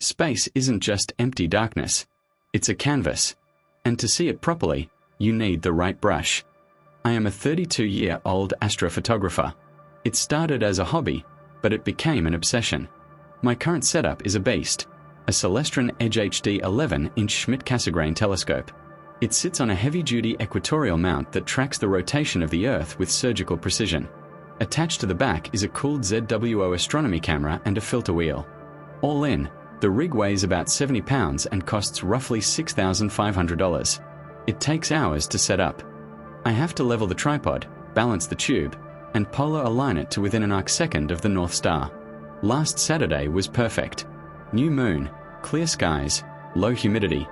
Space isn't just empty darkness. It's a canvas. And to see it properly, you need the right brush. I am a 32-year-old astrophotographer. It started as a hobby, but it became an obsession. My current setup is a beast, a Celestron Edge HD 11-inch Schmidt-Cassegrain telescope. It sits on a heavy-duty equatorial mount that tracks the rotation of the Earth with surgical precision. Attached to the back is a cooled ZWO astronomy camera and a filter wheel. All in, the rig weighs about 70 pounds and costs roughly $6,500. It takes hours to set up. I have to level the tripod, balance the tube, and polar align it to within an arcsecond of the North Star. Last Saturday was perfect. New moon, clear skies, low humidity.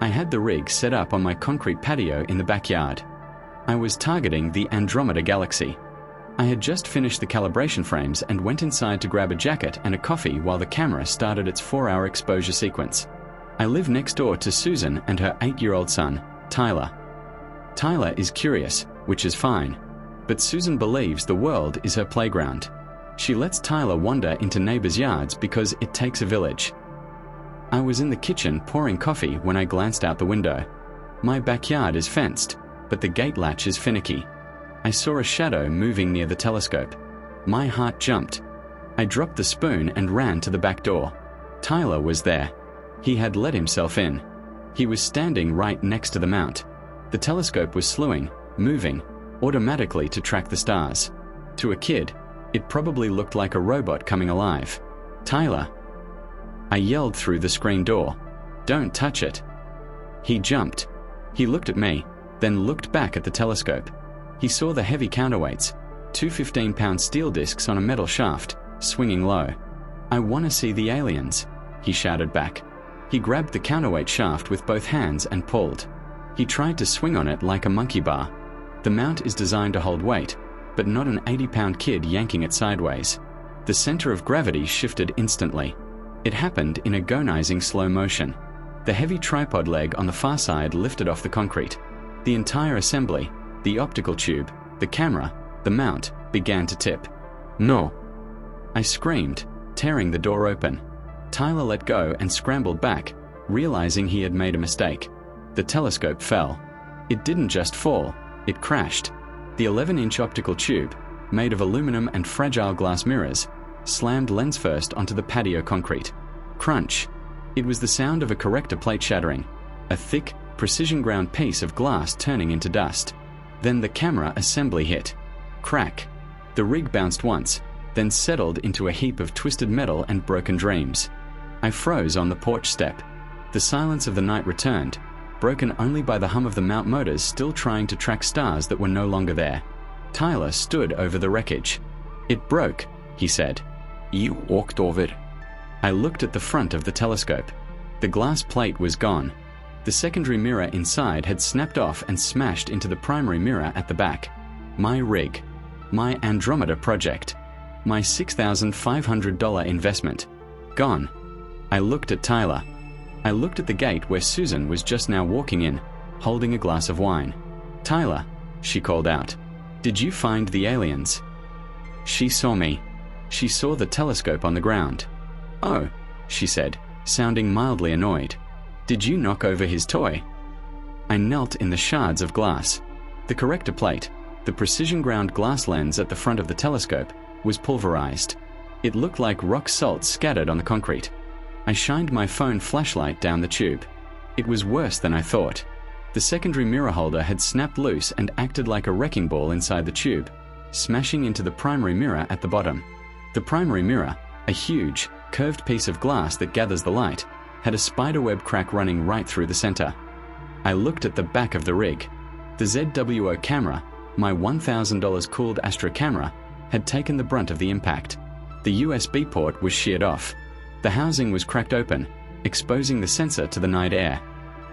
I had the rig set up on my concrete patio in the backyard. I was targeting the Andromeda Galaxy. I had just finished the calibration frames and went inside to grab a jacket and a coffee while the camera started its 4-hour exposure sequence. I live next door to Susan and her 8-year-old son, Tyler. Tyler is curious, which is fine, but Susan believes the world is her playground. She lets Tyler wander into neighbors' yards because it takes a village. I was in the kitchen pouring coffee when I glanced out the window. My backyard is fenced, but the gate latch is finicky. I saw a shadow moving near the telescope. My heart jumped. I dropped the spoon and ran to the back door. Tyler was there. He had let himself in. He was standing right next to the mount. The telescope was slewing, moving, automatically to track the stars. To a kid, it probably looked like a robot coming alive. Tyler. I yelled through the screen door. Don't touch it. He jumped. He looked at me, then looked back at the telescope. He saw the heavy counterweights, 2 15-pound steel discs on a metal shaft, swinging low. I want to see the aliens, he shouted back. He grabbed the counterweight shaft with both hands and pulled. He tried to swing on it like a monkey bar. The mount is designed to hold weight, but not an 80-pound kid yanking it sideways. The center of gravity shifted instantly. It happened in agonizing slow motion. The heavy tripod leg on the far side lifted off the concrete. The entire assembly, the optical tube, the camera, the mount, began to tip. No! I screamed, tearing the door open. Tyler let go and scrambled back, realizing he had made a mistake. The telescope fell. It didn't just fall, it crashed. The 11-inch optical tube, made of aluminum and fragile glass mirrors, slammed lens first onto the patio concrete. Crunch! It was the sound of a corrector plate shattering, a thick, precision-ground piece of glass turning into dust. Then the camera assembly hit. Crack! The rig bounced once, then settled into a heap of twisted metal and broken dreams. I froze on the porch step. The silence of the night returned, broken only by the hum of the mount motors still trying to track stars that were no longer there. Tyler stood over the wreckage. It broke, he said. You walked over it. I looked at the front of the telescope. The glass plate was gone. The secondary mirror inside had snapped off and smashed into the primary mirror at the back. My rig. My Andromeda project. My $6,500 investment. Gone. I looked at Tyler. I looked at the gate where Susan was just now walking in, holding a glass of wine. Tyler, she called out. Did you find the aliens? She saw me. She saw the telescope on the ground. Oh, she said, sounding mildly annoyed. Did you knock over his toy? I knelt in the shards of glass. The corrector plate, the precision-ground glass lens at the front of the telescope, was pulverized. It looked like rock salt scattered on the concrete. I shined my phone flashlight down the tube. It was worse than I thought. The secondary mirror holder had snapped loose and acted like a wrecking ball inside the tube, smashing into the primary mirror at the bottom. The primary mirror, a huge, curved piece of glass that gathers the light, had a spiderweb crack running right through the center. I looked at the back of the rig. The ZWO camera, my $1,000 cooled Astro camera, had taken the brunt of the impact. The USB port was sheared off. The housing was cracked open, exposing the sensor to the night air.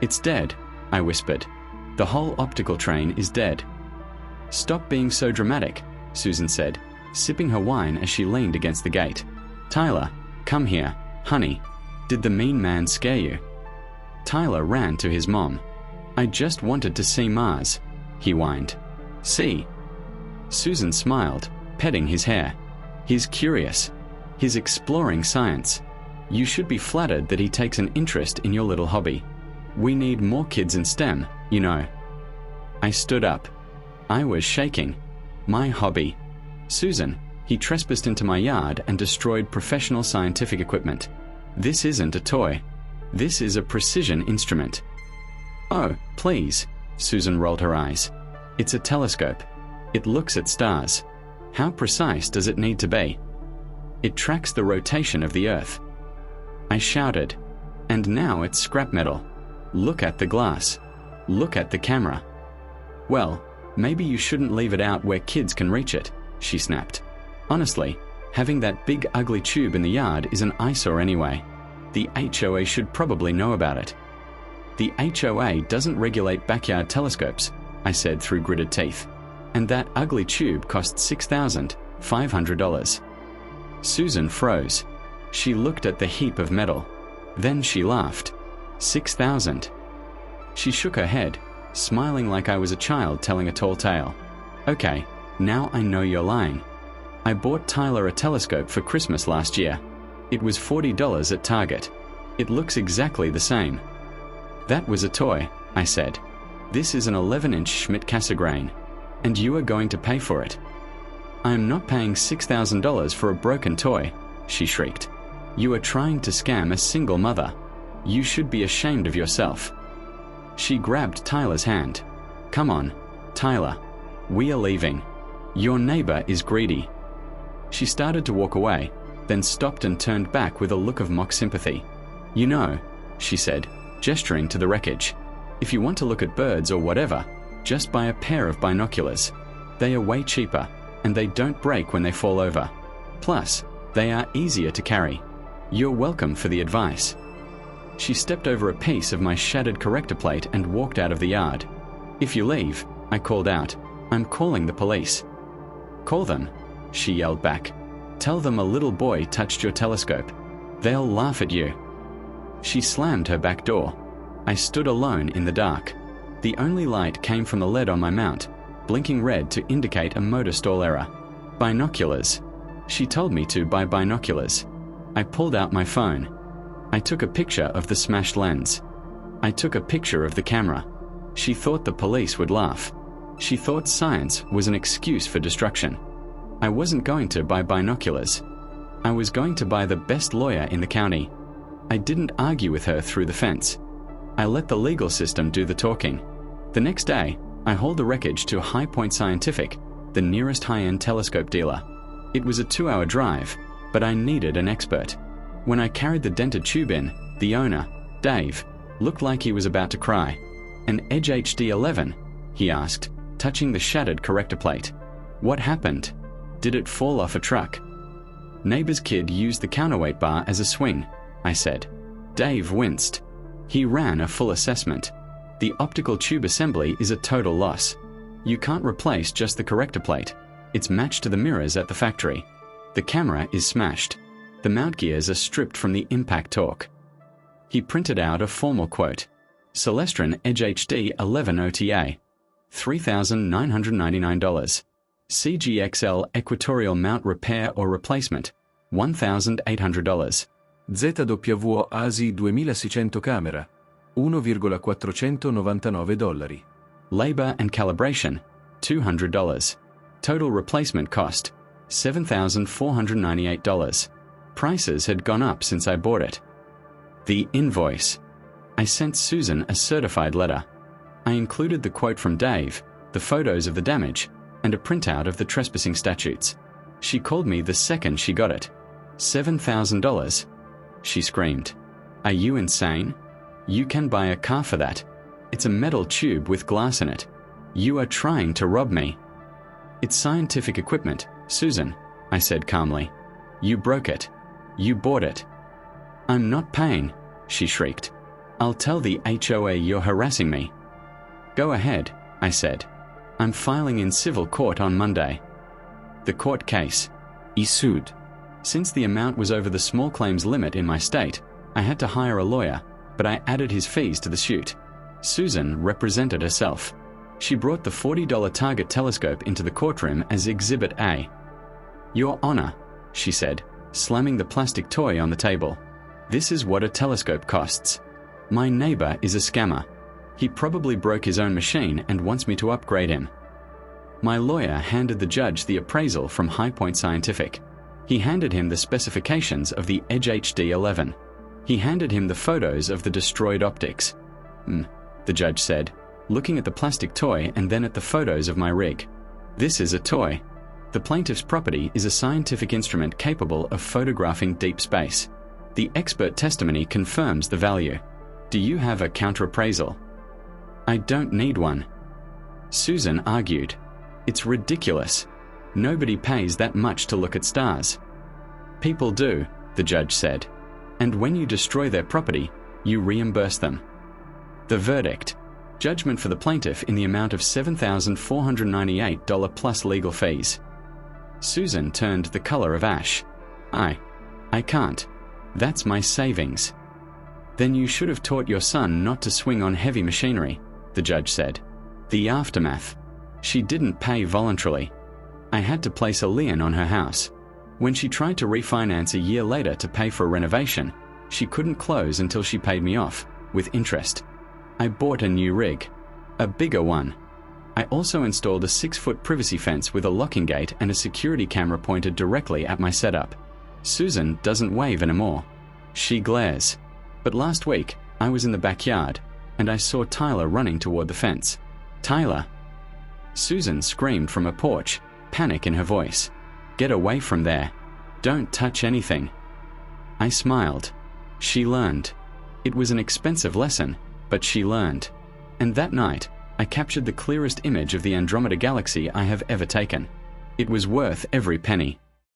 It's dead, I whispered. The whole optical train is dead. Stop being so dramatic, Susan said, sipping her wine as she leaned against the gate. Tyler, come here, honey. Did the mean man scare you? Tyler ran to his mom. I just wanted to see Mars, he whined. See? Susan smiled, petting his hair. He's curious. He's exploring science. You should be flattered that he takes an interest in your little hobby. We need more kids in STEM, you know. I stood up. I was shaking. My hobby. Susan, he trespassed into my yard and destroyed professional scientific equipment. This isn't a toy. This is a precision instrument. Oh, please, Susan rolled her eyes. It's a telescope. It looks at stars. How precise does it need to be? It tracks the rotation of the Earth. I shouted, and now it's scrap metal. Look at the glass. Look at the camera. Well, maybe you shouldn't leave it out where kids can reach it, she snapped. Honestly, having that big ugly tube in the yard is an eyesore anyway. The HOA should probably know about it. The HOA doesn't regulate backyard telescopes, I said through gritted teeth. And that ugly tube cost $6,500. Susan froze. She looked at the heap of metal. Then she laughed. $6,000. She shook her head, smiling like I was a child telling a tall tale. Okay, now I know you're lying. I bought Tyler a telescope for Christmas last year. It was $40 at Target. It looks exactly the same. That was a toy, I said. This is an 11-inch Schmidt Cassegrain, and you are going to pay for it. I am not paying $6,000 for a broken toy, she shrieked. You are trying to scam a single mother. You should be ashamed of yourself. She grabbed Tyler's hand. Come on, Tyler. We are leaving. Your neighbor is greedy. She started to walk away, then stopped and turned back with a look of mock sympathy. You know, she said, gesturing to the wreckage, if you want to look at birds or whatever, just buy a pair of binoculars. They are way cheaper, and they don't break when they fall over. Plus, they are easier to carry. You're welcome for the advice. She stepped over a piece of my shattered corrector plate and walked out of the yard. If you leave, I called out, I'm calling the police. Call them, she yelled back. Tell them a little boy touched your telescope. They'll laugh at you. She slammed her back door. I stood alone in the dark. The only light came from the LED on my mount, blinking red to indicate a motor stall error. Binoculars. She told me to buy binoculars. I pulled out my phone. I took a picture of the smashed lens. I took a picture of the camera. She thought the police would laugh. She thought science was an excuse for destruction. I wasn't going to buy binoculars. I was going to buy the best lawyer in the county. I didn't argue with her through the fence. I let the legal system do the talking. The next day, I hauled the wreckage to High Point Scientific, the nearest high-end telescope dealer. It was a 2-hour drive, but I needed an expert. When I carried the dented tube in, the owner, Dave, looked like he was about to cry. An Edge HD 11? He asked, touching the shattered corrector plate. What happened? Did it fall off a truck? Neighbor's kid used the counterweight bar as a swing, I said. Dave winced. He ran a full assessment. The optical tube assembly is a total loss. You can't replace just the corrector plate. It's matched to the mirrors at the factory. The camera is smashed. The mount gears are stripped from the impact torque. He printed out a formal quote. Celestron Edge HD 11 OTA, $3,999. CGXL Equatorial Mount Repair or Replacement, $1,800. ZW ASI 2600 camera, $1,499. Labor and calibration, $200. Total replacement cost, $7,498. Prices had gone up since I bought it. The invoice. I sent Susan a certified letter. I included the quote from Dave, the photos of the damage, and a printout of the trespassing statutes. She called me the second she got it. $7,000. She screamed. Are you insane? You can buy a car for that. It's a metal tube with glass in it. You are trying to rob me. It's scientific equipment, Susan, I said calmly. You broke it. You bought it. I'm not paying, she shrieked. I'll tell the HOA you're harassing me. Go ahead, I said. I'm filing in civil court on Monday. The court case. He sued. Since the amount was over the small claims limit in my state, I had to hire a lawyer, but I added his fees to the suit. Susan represented herself. She brought the $40 Target telescope into the courtroom as Exhibit A. Your Honor, she said, slamming the plastic toy on the table. This is what a telescope costs. My neighbor is a scammer. He probably broke his own machine and wants me to upgrade him. My lawyer handed the judge the appraisal from High Point Scientific. He handed him the specifications of the Edge HD11. He handed him the photos of the destroyed optics. The judge said, looking at the plastic toy and then at the photos of my rig. This is a toy. The plaintiff's property is a scientific instrument capable of photographing deep space. The expert testimony confirms the value. Do you have a counter-appraisal? I don't need one. Susan argued. It's ridiculous. Nobody pays that much to look at stars. People do, the judge said. And when you destroy their property, you reimburse them. The verdict. Judgment for the plaintiff in the amount of $7,498 plus legal fees. Susan turned the color of ash. I can't. That's my savings. Then you should have taught your son not to swing on heavy machinery, the judge said. The aftermath. She didn't pay voluntarily. I had to place a lien on her house. When she tried to refinance a year later to pay for a renovation, she couldn't close until she paid me off, with interest. I bought a new rig. A bigger one. I also installed a 6-foot privacy fence with a locking gate and a security camera pointed directly at my setup. Susan doesn't wave anymore. She glares. But last week, I was in the backyard, and I saw Tyler running toward the fence. Tyler! Susan screamed from a porch, panic in her voice. Get away from there. Don't touch anything. I smiled. She learned. It was an expensive lesson, but she learned. And that night, I captured the clearest image of the Andromeda Galaxy I have ever taken. It was worth every penny.